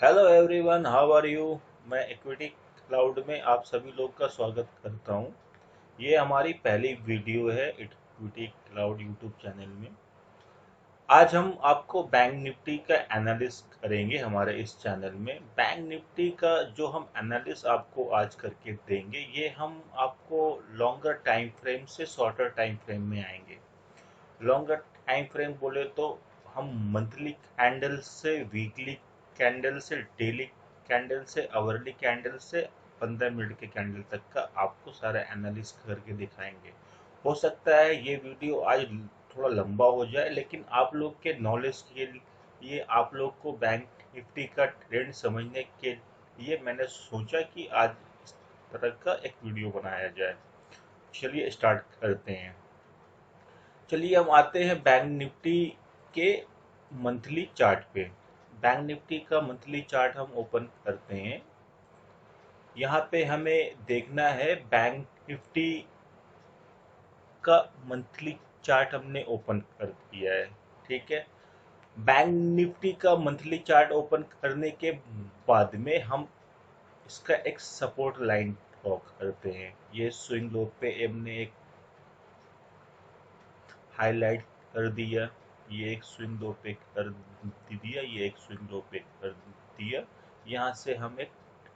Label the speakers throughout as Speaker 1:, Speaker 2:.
Speaker 1: Hello everyone, how are you. मैं Equity Cloud में आप सभी लोग का स्वागत करता हूं। ये हमारी पहली वीडियो है इक्विटी क्लाउड यूट्यूब चैनल में। आज हम आपको बैंक निफ्टी का एनालिसिस करेंगे। हमारे इस चैनल में बैंक निफ्टी का जो हम एनालिसिस आपको आज करके देंगे, ये हम आपको लॉन्गर टाइम फ्रेम से शॉर्टर टाइम फ्रेम में आएंगे। लॉन्गर टाइम फ्रेम बोले तो हम मंथली कैंडल से, वीकली कैंडल से, डेली कैंडल से, आवरली कैंडल से 15 मिनट के कैंडल तक का आपको सारा एनालिसिस करके दिखाएंगे। हो सकता है ये वीडियो आज थोड़ा लंबा हो जाए, लेकिन आप लोग के नॉलेज के लिए, आप लोग को बैंक निफ्टी का ट्रेंड समझने के लिए मैंने सोचा कि आज इस तरह का एक वीडियो बनाया जाए। चलिए स्टार्ट करते हैं। चलिए हम आते हैं बैंक निफ्टी के मंथली चार्ट पे। बैंक निफ्टी का मंथली चार्ट हम ओपन करते हैं। यहाँ पे हमें देखना है बैंक निफ्टी का मंथली चार्ट हमने ओपन कर दिया है। ठीक है। बैंक निफ्टी का मंथली चार्ट ओपन करने के बाद में हम इसका एक सपोर्ट लाइन ड्रॉ करते हैं। ये स्विंग लो पे हमने एक हाईलाइट कर दिया। ये एक स्विंग लो पे कर दिया, ये एक स्विंग लो पे कर दिया। यहाँ से हम एक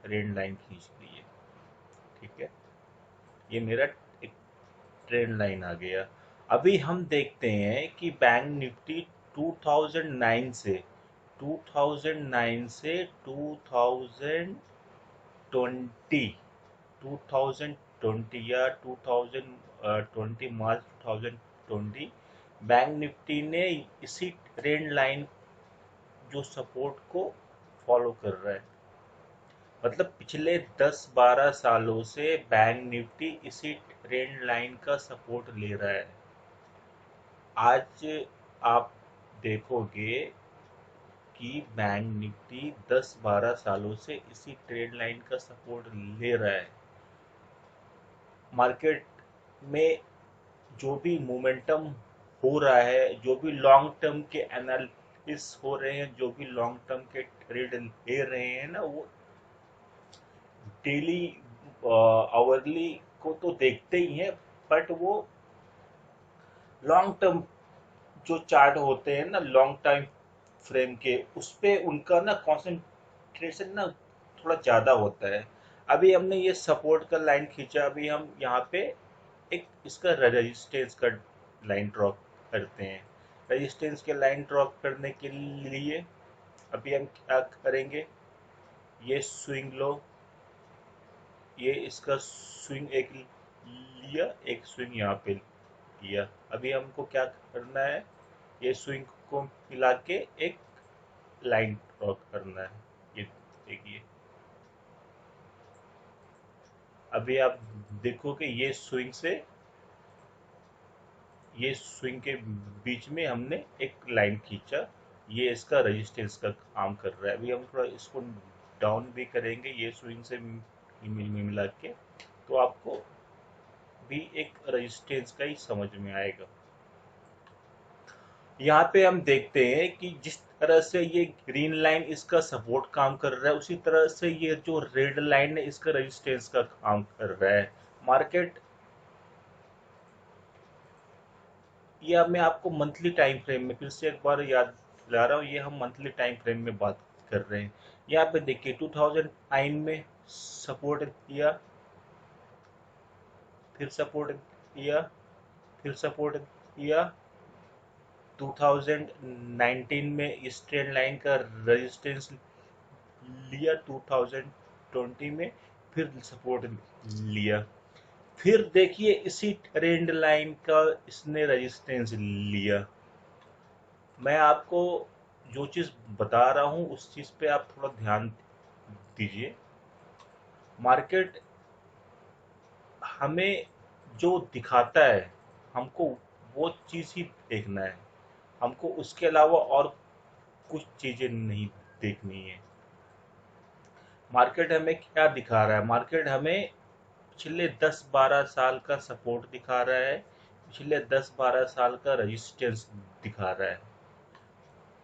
Speaker 1: ट्रेंड लाइन खींच लिए। ठीक है। ये मेरा एक ट्रेंड लाइन आ गया। अभी हम देखते हैं कि बैंक निफ्टी 2009 से 2009 से 2020 2020 या 2020 मार्च 2020 बैंक निफ्टी ने इसी ट्रेंड लाइन जो सपोर्ट को फॉलो कर रहा है। मतलब पिछले 10-12 सालों से बैंक निफ्टी इसी ट्रेंड लाइन का सपोर्ट ले रहा है। आज आप देखोगे कि बैंक निफ्टी 10-12 सालों से इसी ट्रेंड लाइन का सपोर्ट ले रहा है। मार्केट में जो भी मोमेंटम हो रहा है, जो भी लॉन्ग टर्म के एनालिसिस हो रहे हैं, जो भी लॉन्ग टर्म के ट्रेड ले रहे हैं ना, वो डेली आवरली को तो देखते ही हैं, बट वो लॉन्ग टर्म जो चार्ट होते हैं ना, लॉन्ग टाइम फ्रेम के, उस पे उनका ना कंसंट्रेशन ना थोड़ा ज़्यादा होता है। अभी हमने ये सपोर्ट का लाइन खींचा, अभी हम यहाँ पे एक इसका रेजिस्टेंस का लाइन ड्रॉ करते हैं। रेजिस्टेंस के लाइन ड्रॉ करने के लिए अभी हम क्या करेंगे, ये स्विंग लो, ये इसका स्विंग एक लिया, एक स्विंग यहाँ पे लिया। अभी हमको क्या करना है, ये स्विंग को मिला के एक लाइन ड्रॉ करना है। ये देखिए, अभी आप देखोगे ये स्विंग के बीच में हमने एक लाइन खींचा। ये इसका रेजिस्टेंस का काम कर रहा है। अभी हम थोड़ा इसको डाउन भी करेंगे, ये स्विंग से मिला के, तो आपको भी एक रेजिस्टेंस का ही समझ में आएगा। यहाँ पे हम देखते हैं कि जिस तरह से ये ग्रीन लाइन इसका सपोर्ट काम कर रहा है, उसी तरह से ये जो रेड लाइन है इसका रेजिस्टेंस का काम कर रहा है। मार्केट, ये मैं आपको मंथली टाइम फ्रेम में फिर से एक बार याद दिला रहा हूँ, ये हम मंथली टाइम फ्रेम में बात कर रहे हैं। यहाँ पे देखिए 2009 में सपोर्ट दिया, फिर सपोर्ट दिया, फिर सपोर्ट दिया। 2019 में इस ट्रेंड लाइन का रेजिस्टेंस लिया, 2020 में फिर सपोर्ट लिया, फिर देखिए इसी ट्रेंड लाइन का इसने रेजिस्टेंस लिया। मैं आपको जो चीज़ बता रहा हूँ उस चीज़ पे आप थोड़ा ध्यान दीजिए। मार्केट हमें जो दिखाता है, हमको वो चीज़ ही देखना है। हमको उसके अलावा और कुछ चीज़ें नहीं देखनी है। मार्केट हमें क्या दिखा रहा है, मार्केट हमें पिछले 10-12 साल का सपोर्ट दिखा रहा है, पिछले 10-12 साल का रेजिस्टेंस दिखा रहा है।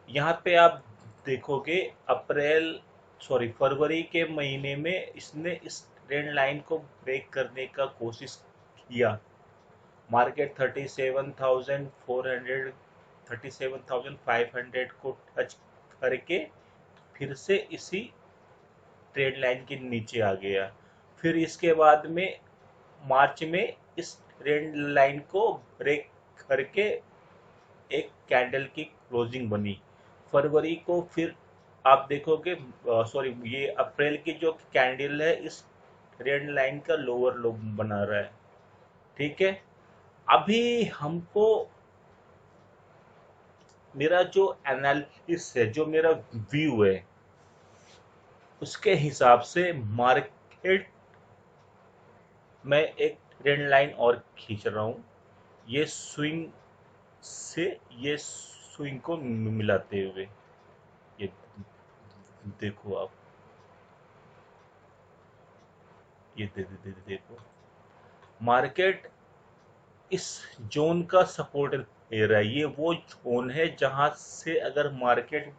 Speaker 1: यहाँ पे आप देखोगे अप्रैल सॉरी फरवरी के महीने में इसने इस ट्रेंड लाइन को ब्रेक करने का कोशिश किया। मार्केट 37,400 37,500 को टच करके फिर से इसी ट्रेंड लाइन के नीचे आ गया। फिर इसके बाद में मार्च में इस ट्रेंड लाइन को ब्रेक करके एक कैंडल की क्लोजिंग बनी। फरवरी को फिर आप देखोगे, सॉरी ये अप्रैल की जो कैंडल है इस ट्रेंड लाइन का लोअर लो बना रहा है। ठीक है, अभी हमको मेरा जो एनालिसिस है, जो मेरा व्यू है, उसके हिसाब से मार्केट में एक ट्रेंड लाइन और खींच रहा हूँ। ये स्विंग से ये स्विंग को मिलाते हुए, ये देखो आप, ये देखो मार्केट इस जोन का सपोर्ट ले रहा है। ये वो जोन है जहां से अगर मार्केट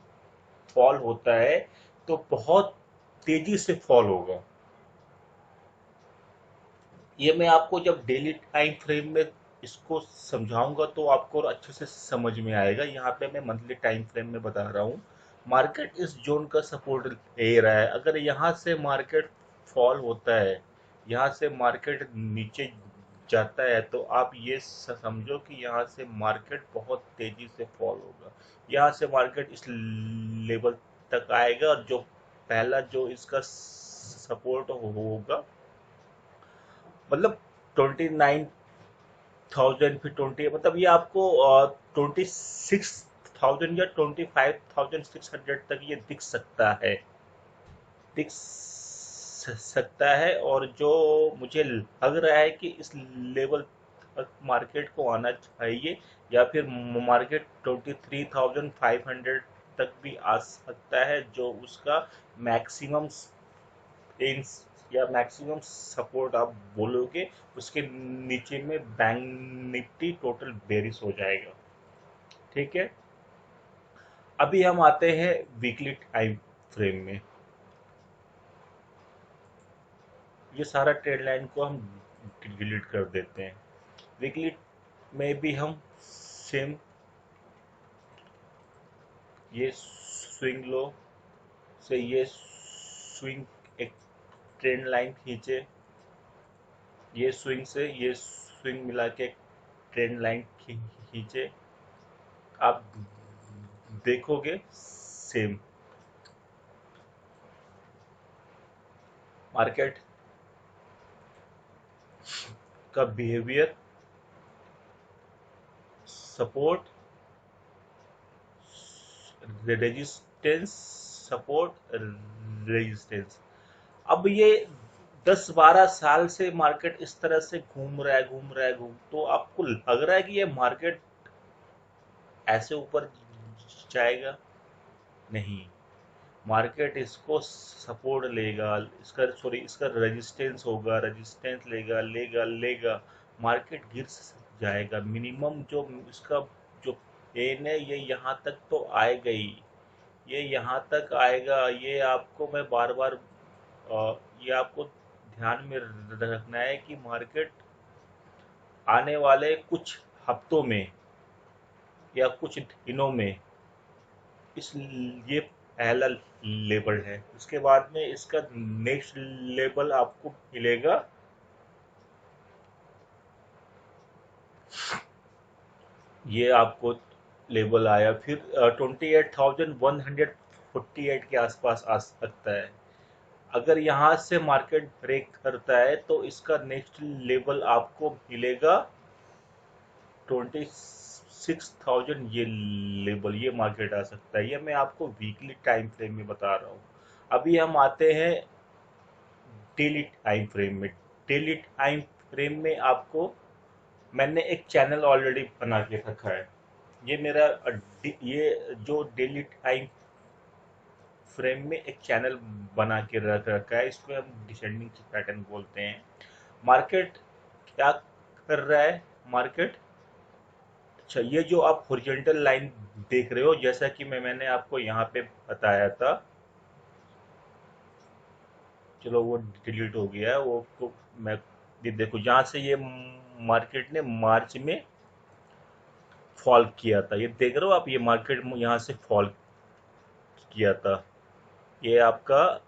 Speaker 1: फॉल होता है तो बहुत तेजी से फॉल होगा। ये मैं आपको जब डेली टाइम फ्रेम में इसको समझाऊंगा तो आपको और अच्छे से समझ में आएगा। यहाँ पे मैं मंथली टाइम फ्रेम में बता रहा हूँ। मार्केट इस जोन का सपोर्ट ले रहा है। अगर यहाँ से मार्केट फॉल होता है, यहाँ से मार्केट नीचे जाता है, तो आप ये समझो कि यहाँ से मार्केट बहुत तेजी से फॉल होगा। यहाँ से मार्केट इस लेवल तक आएगा और जो पहला जो इसका सपोर्ट होगा, मतलब 29,000, फिर 20, मतलब ये आपको 26,000 या 25,600 तक ये दिख सकता है, दिख सकता है। और जो मुझे लग रहा है कि इस लेवल तक मार्केट को आना चाहिए, या फिर मार्केट 23,500 तक भी आ सकता है, जो उसका मैक्सिमम रेंज या मैक्सिमम सपोर्ट आप बोलोगे। उसके नीचे में बैंक निफ्टी टोटल बेरिश हो जाएगा। ठीक है, अभी हम आते हैं वीकली टाइम फ्रेम में। ये सारा ट्रेड लाइन को हम डिलीट कर देते हैं। वीकली में भी हम सेम, ये स्विंग लो से ये स्विंग एक ट्रेंड लाइन खींचे, ये स्विंग से ये स्विंग मिला के ट्रेंड लाइन खींचे, आप देखोगे सेम मार्केट का behaviour, support, resistance, support, resistance. अब ये 10-12 साल से मार्केट इस तरह से घूम रहा है, घूम रहा है, तो आपको लग रहा है कि ये मार्केट ऐसे ऊपर जाएगा? नहीं, मार्केट इसको सपोर्ट लेगा, इसका सॉरी इसका रेजिस्टेंस होगा, रेजिस्टेंस लेगा, लेगा, लेगा, मार्केट गिर जाएगा। मिनिमम जो इसका जो पेन है ये यहाँ तक तो आएगा ही, ये यहाँ तक आएगा। ये आपको मैं बार बार ये आपको ध्यान में रखना है कि मार्केट आने वाले कुछ हफ्तों में या कुछ दिनों में इस ये पहला लेवल है। उसके बाद में इसका नेक्स्ट लेवल आपको मिलेगा, ये आपको लेवल आया फिर 28,148 के आसपास आ सकता है। अगर यहाँ से मार्केट ब्रेक करता है तो इसका नेक्स्ट लेवल आपको मिलेगा 26,000। ये लेवल, ये मार्केट आ सकता है। ये मैं आपको वीकली टाइम फ्रेम में बता रहा हूँ। अभी हम आते हैं डेली टाइम फ्रेम में। डेली टाइम फ्रेम में आपको मैंने एक चैनल ऑलरेडी बना के रखा है। ये मेरा ये जो डेली टाइम फ्रेम में एक चैनल बना के रख रखा है, इसको हम डिसेंडिंग पैटर्न बोलते हैं। मार्केट क्या कर रहा है? मार्केट, अच्छा, ये जो आप हॉरिजॉन्टल लाइन देख रहे हो, जैसा कि मैंने आपको यहाँ पे बताया था, चलो वो डिलीट हो गया है वो तो। मैं ये देखो जहाँ से ये मार्केट ने मार्च में फॉल किया था, ये देख रहे हो आप, ये मार्केट यहाँ से फॉल किया था। ये आपका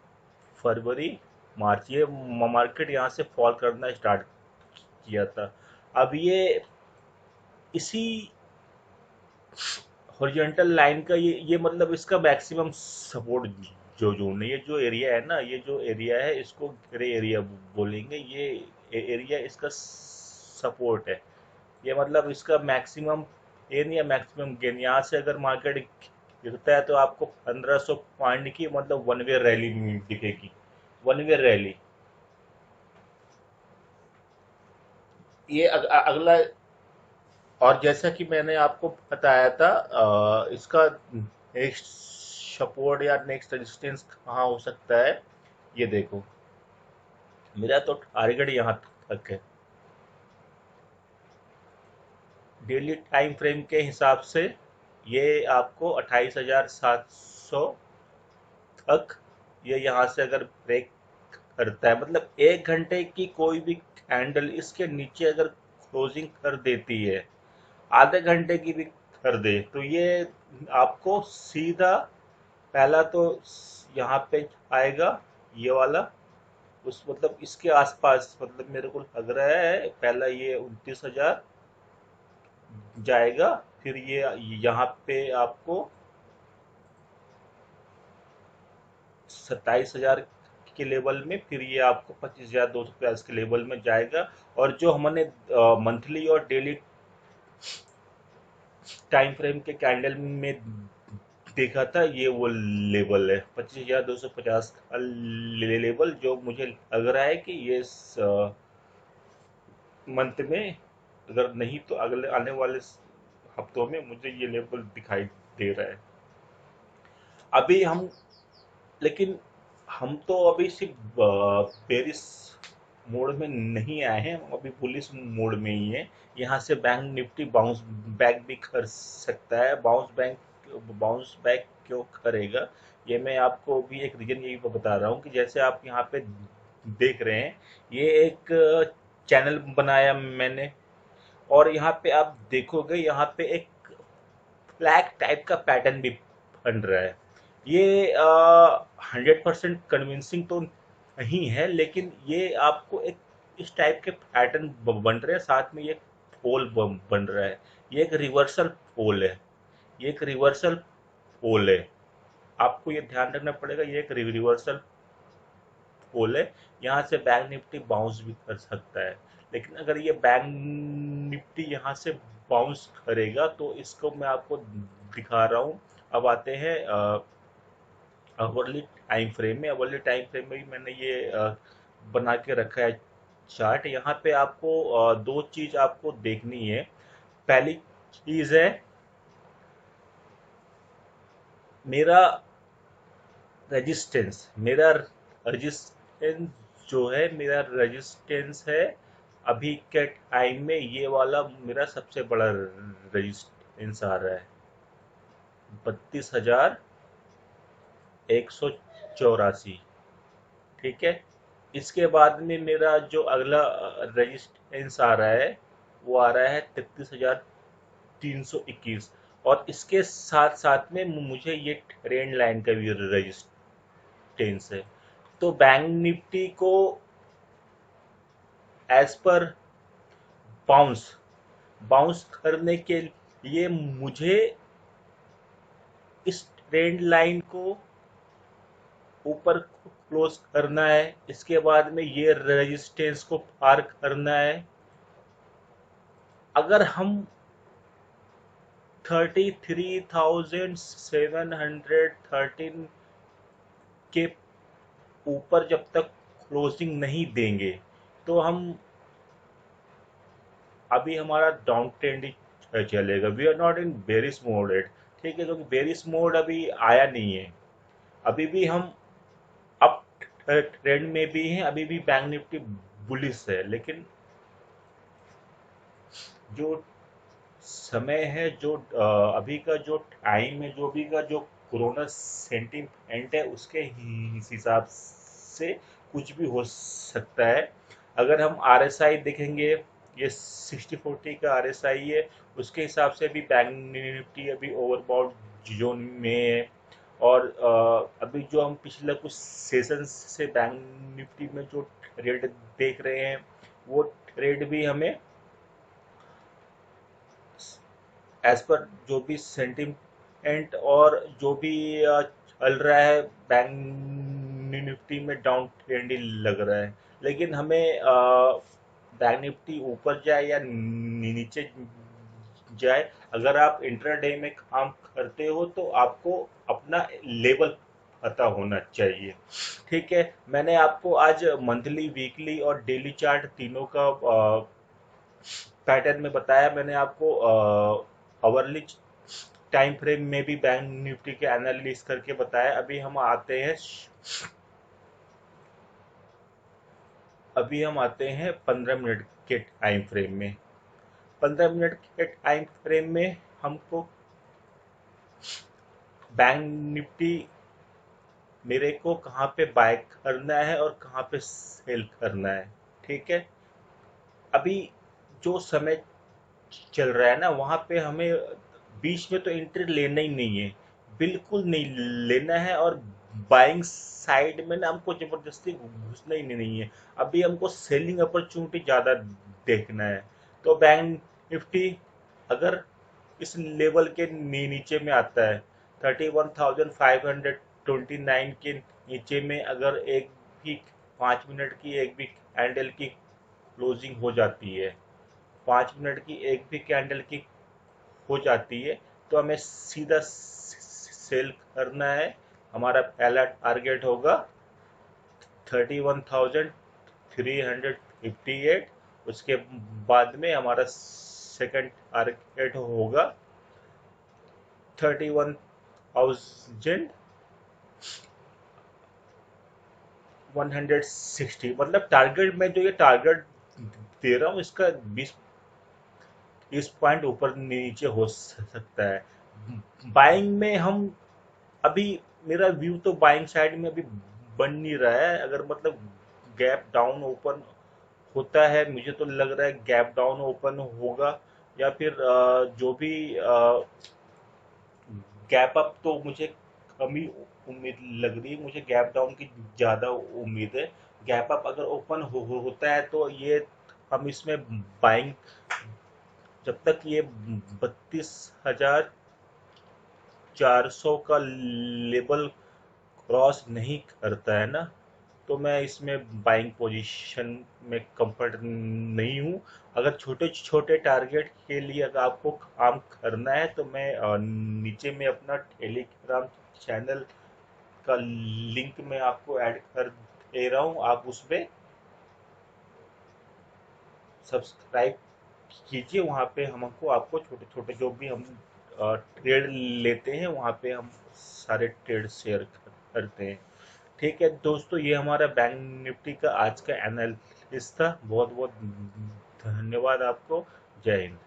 Speaker 1: फरवरी मार्च, ये मार्केट यहाँ से फॉल करना स्टार्ट किया था। अब ये इसी हॉरिजॉन्टल लाइन का ये मतलब इसका मैक्सिमम सपोर्ट जो जोन है, ये जो एरिया है ना, ये जो एरिया है इसको ग्रे एरिया बोलेंगे। ये एरिया इसका सपोर्ट है। ये मतलब इसका मैक्सिमम गेन या मैक्सिमम गेन, यहाँ से अगर मार्केट गिरता है तो आपको 1500 पॉइंट की मतलब वन वे रैली दिखेगी, वन वे रैली। ये अगला, और जैसा कि मैंने आपको बताया था इसका नेक्स्ट सपोर्ट या नेक्स्ट रेजिस्टेंस कहाँ हो सकता है। ये देखो, मेरा तो टारगेट यहाँ तक है। डेली टाइम फ्रेम के हिसाब से ये आपको 28,700 तक, ये यहाँ से अगर ब्रेक करता है, मतलब 1 घंटे की कोई भी कैंडल इसके नीचे अगर क्लोजिंग कर देती है, आधे घंटे की भी कर दे, तो ये आपको सीधा पहला तो यहाँ पे आएगा, ये वाला, उस मतलब इसके आसपास, मतलब मेरे को लग रहा है पहला ये 29,000 जाएगा, फिर ये यहाँ पे आपको 27,000 के लेवल में, फिर ये आपको 25,250 के लेवल में जाएगा। और जो हमने मंथली और डेली टाइम फ्रेम के कैंडल में देखा था, ये वो लेवल है 25,250 का लेवल, जो मुझे लग रहा है कि ये मंथ में, अगर नहीं तो अगले आने वाले हफ्तों में मुझे ये लेवल दिखाई दे रहा है। अभी हम, लेकिन हम तो अभी सिर्फ पेरिस मोड में नहीं आए हैं, हम अभी पुलिस मोड में ही है। यहाँ से बैंक निफ्टी बाउंस बैक भी कर सकता है। बाउंस बैक क्यों करेगा, ये मैं आपको भी एक रीजन यही बता रहा हूँ कि जैसे आप यहाँ पे देख रहे हैं, ये एक चैनल बनाया मैंने, और यहाँ पे आप देखोगे यहाँ पे एक फ्लैग टाइप का पैटर्न भी बन रहा है। ये 100% कन्विंसिंग तो नहीं है, लेकिन ये आपको एक इस टाइप के पैटर्न बन रहे हैं, साथ में ये पोल बन रहा है। ये एक रिवर्सल पोल है, ये एक रिवर्सल पोल है, आपको ये ध्यान रखना पड़ेगा, ये एक रिवर्सल पोल है। यहाँ से बैंक निफ्टी बाउंस भी कर सकता है, लेकिन अगर ये बैंक निफ्टी यहाँ से बाउंस करेगा तो इसको मैं आपको दिखा रहा हूँ। अब आते हैं अवर्ली टाइम फ्रेम में। अवर्ली टाइम फ्रेम में भी मैंने ये बना के रखा है चार्ट। यहाँ पे आपको दो चीज आपको देखनी है। पहली चीज है मेरा रेजिस्टेंस, मेरा रेजिस्टेंस जो है, मेरा रेजिस्टेंस है अभी के टाइम में, ये वाला मेरा सबसे बड़ा रेजिस्टेंस आ रहा है 32,184। ठीक है, इसके बाद में मेरा जो अगला रेजिस्टेंस आ रहा है वो आ रहा है 33,321, और इसके साथ साथ में मुझे ये ट्रेंड लाइन का भी रेजिस्टेंस है। तो बैंक निफ्टी को एज पर बाउंस बाउंस करने के लिए मुझे इस ट्रेंड लाइन को ऊपर क्लोज करना है, इसके बाद में ये रेजिस्टेंस को पार करना है। अगर हम 33,713 के ऊपर जब तक क्लोजिंग नहीं देंगे, तो हम, अभी हमारा डाउन ट्रेंड ही चलेगा। We are not in bearish mode at, ठीक है, क्योंकि बेरिश मोड अभी आया नहीं है, अभी भी हम अप ट्रेंड में भी हैं, अभी भी बैंक निफ्टी बुलिश है। लेकिन जो समय है, जो अभी का जो टाइम है, जो भी का जो कोरोना सेंटिमेंट है, उसके हिसाब से कुछ भी हो सकता है। अगर हम RSI देखेंगे, ये 60-40 का RSI है, उसके हिसाब से भी बैंक निफ्टी अभी ओवरबॉट जोन में है। और अभी जो हम पिछले कुछ सेशन से बैंक निफ्टी में जो ट्रेड देख रहे हैं, वो ट्रेड भी हमें एज पर जो भी सेंटिमेंट और जो भी चल रहा है बैंक निफ्टी में डाउन ट्रेंड ही लग रहा है। लेकिन हमें बैंक निफ्टी ऊपर जाए या नीचे जाए, अगर आप इंट्राडे में काम करते हो तो आपको अपना लेवल पता होना चाहिए। ठीक है, मैंने आपको आज मंथली, वीकली और डेली चार्ट तीनों का पैटर्न में बताया। मैंने आपको आवरली टाइम फ्रेम में भी बैंक निफ्टी के एनालिसिस करके बताया। अभी हम आते हैं 15 मिनट के टाइम फ्रेम में। 15 मिनट के टाइम फ्रेम में हमको बैंक निफ्टी मेरे को कहाँ पे बाय करना है और कहाँ पे सेल करना है। ठीक है, अभी जो समय चल रहा है ना, वहाँ पे हमें बीच में तो एंट्री लेना ही नहीं है, बिल्कुल नहीं लेना है। और बाइंग साइड में ना हमको जबरदस्ती घुसना ही नहीं है। अभी हमको सेलिंग अपॉर्चुनिटी ज़्यादा देखना है। तो बैंक निफ्टी अगर इस लेवल के नीचे में आता है, 31,529 के नीचे में अगर एक भी 5 मिनट की एक भी कैंडल की क्लोजिंग हो जाती है, 5 मिनट की एक भी कैंडल की हो जाती है, तो हमें सीधा सेल करना है। हमारा पहला टारगेट होगा 31,358। उसके बाद में हमारा सेकंड टारगेट होगा 31,160। मतलब टारगेट में जो ये टारगेट दे रहा हूँ, इसका 20 पॉइंट ऊपर नीचे हो सकता है। बाइंग में हम अभी, मेरा व्यू तो बाइंग साइड में अभी बन नहीं रहा है। अगर मतलब गैप डाउन ओपन होता है, मुझे तो लग रहा है गैप डाउन ओपन होगा, या फिर जो भी गैप अप तो मुझे कम ही उम्मीद लग रही है। मुझे गैप डाउन की ज़्यादा उम्मीद है। गैप अप अगर ओपन होता है तो ये हम इसमें बाइंग, जब तक ये 32,400 का लेवल क्रॉस नहीं करता है ना, तो मैं इसमें बाइंग पोजीशन में कंफर्ट नहीं हूँ। अगर छोटे छोटे टारगेट के लिए अगर आपको काम करना है, तो मैं नीचे में अपना टेलीग्राम चैनल का लिंक मैं आपको ऐड कर दे रहा हूँ। आप उसमें सब्सक्राइब कीजिए। वहाँ पे हमको आपको छोटे छोटे जो भी हम ट्रेड लेते हैं, वहाँ पे हम सारे ट्रेड शेयर करते हैं। ठीक है दोस्तों, ये हमारा बैंक निफ्टी का आज का एनालिसिस था। बहुत बहुत धन्यवाद आपको। जय हिंद।